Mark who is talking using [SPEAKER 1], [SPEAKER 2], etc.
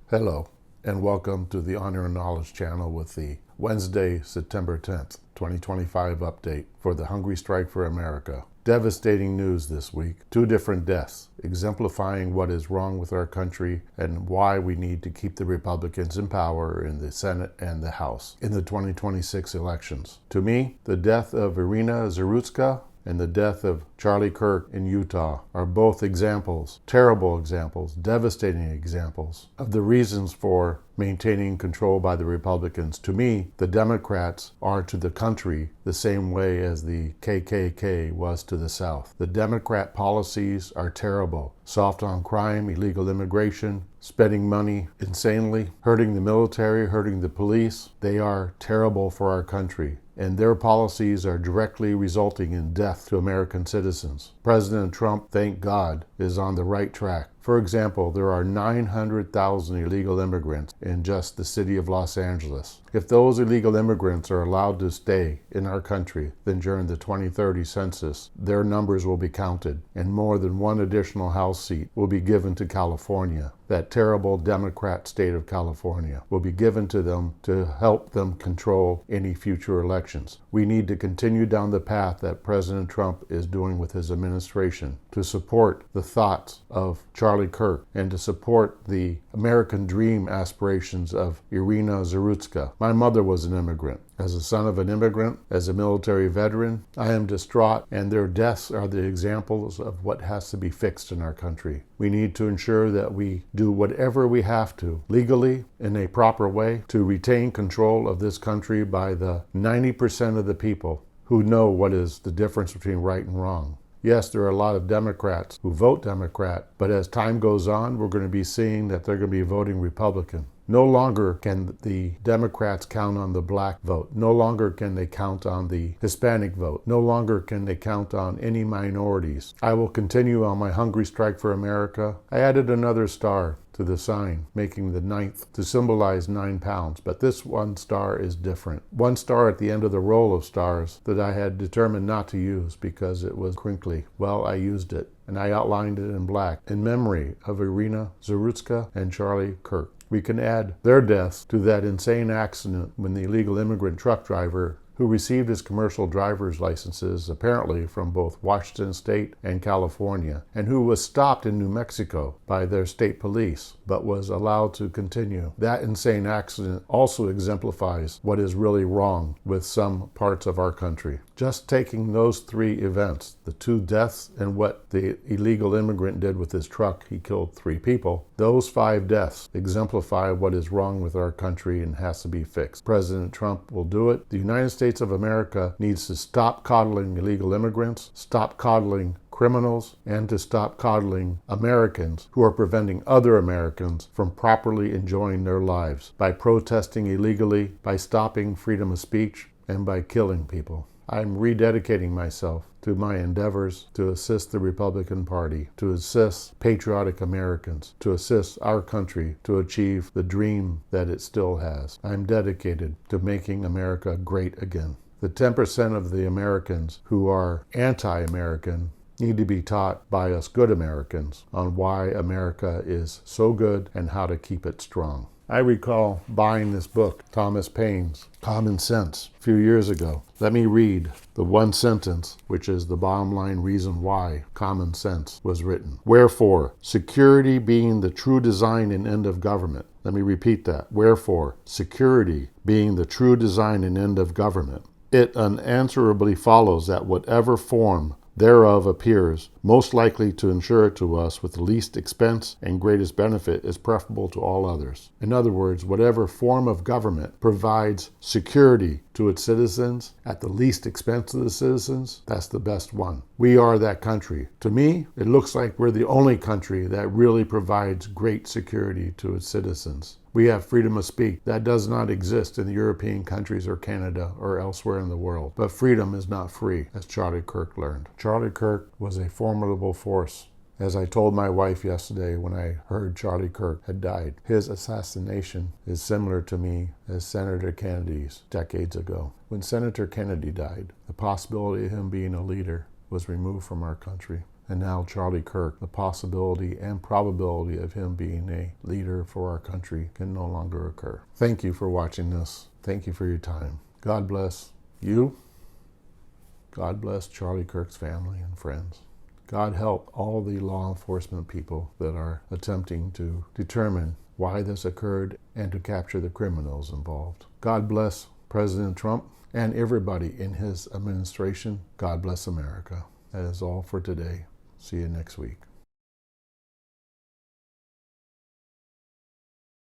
[SPEAKER 1] Hello, and welcome to the Honor and Knowledge channel with the Wednesday, September 10th, 2025 update for the Hungry Strike for America. Devastating news this week. 2 different deaths, exemplifying what is wrong with our country and why we need to keep the Republicans in power in the Senate and the House in the 2026 elections. To me, the death of Iryna Zarutska and the death of Charlie Kirk in Utah are both examples, terrible examples, devastating examples of the reasons for maintaining control by the Republicans. To me, the Democrats are to the country the same way as the KKK was to the South. The Democrat policies are terrible. Soft on crime, illegal immigration, spending money insanely, hurting the military, hurting the police. They are terrible for our country, and their policies are directly resulting in death to American citizens. President Trump, thank God, is on the right track. For example, there are 900,000 illegal immigrants in just the city of Los Angeles. If those illegal immigrants are allowed to stay in our country, then during the 2030 census, their numbers will be counted, and more than one additional House seat will be given to California. That terrible Democrat state of California will be given to them to help them control any future elections. We need to continue down the path that President Trump is doing with his administration to support the thoughts of Charlie Kirk and to support the American dream aspirations of Iryna Zarutska. My mother was an immigrant. As a son of an immigrant, as a military veteran, I am distraught, and their deaths are the examples of what has to be fixed in our country. We need to ensure that we do whatever we have to, legally, in a proper way, to retain control of this country by the 90% of the people who know what is the difference between right and wrong. Yes, there are a lot of Democrats who vote Democrat, but as time goes on, we're going to be seeing that they're going to be voting Republican. No longer can the Democrats count on the black vote. No longer can they count on the Hispanic vote. No longer can they count on any minorities. I will continue on my Hungry Strike for America. I added another star to the sign, making the 9th to symbolize 9 pounds. But this one star is different. One star at the end of the roll of stars that I had determined not to use because it was crinkly. Well, I used it, and I outlined it in black in memory of Iryna Zarutska and Charlie Kirk. We can add their deaths to that insane accident when the illegal immigrant truck driver who received his commercial driver's licenses apparently from both Washington State and California, and who was stopped in New Mexico by their state police, but was allowed to continue. That insane accident also exemplifies what is really wrong with some parts of our country. Just taking those 3 events, the 2 deaths and what the illegal immigrant did with his truck, he killed 3 people, those 5 deaths exemplify what is wrong with our country and has to be fixed. President Trump will do it. The United States of America needs to stop coddling illegal immigrants, stop coddling criminals, and to stop coddling Americans who are preventing other Americans from properly enjoying their lives by protesting illegally, by stopping freedom of speech, and by killing people. I'm rededicating myself to my endeavors to assist the Republican Party, to assist patriotic Americans, to assist our country to achieve the dream that it still has. I'm dedicated to making America great again. The 10% of the Americans who are anti-American need to be taught by us good Americans on why America is so good and how to keep it strong. I recall buying this book, Thomas Paine's Common Sense, a few years ago. Let me read the one sentence, which is the bottom line reason why Common Sense was written. Wherefore, security being the true design and end of government. Let me repeat that. Wherefore, security being the true design and end of government, it unanswerably follows that whatever form thereof appears most likely to ensure to us with the least expense and greatest benefit is preferable to all others. In other words, whatever form of government provides security to its citizens at the least expense to the citizens, that's the best one. We are that country. To me, it looks like we're the only country that really provides great security to its citizens. We have freedom of speech. That does not exist in the European countries or Canada or elsewhere in the world. But freedom is not free, as Charlie Kirk learned. Charlie Kirk was a formidable force. As I told my wife yesterday when I heard Charlie Kirk had died, his assassination is similar to me as Senator Kennedy's decades ago. When Senator Kennedy died, the possibility of him being a leader was removed from our country. And now Charlie Kirk, the possibility and probability of him being a leader for our country can no longer occur. Thank you for watching this. Thank you for your time. God bless you. God bless Charlie Kirk's family and friends. God help all the law enforcement people that are attempting to determine why this occurred and to capture the criminals involved. God bless President Trump and everybody in his administration. God bless America. That is all for today. See you next week.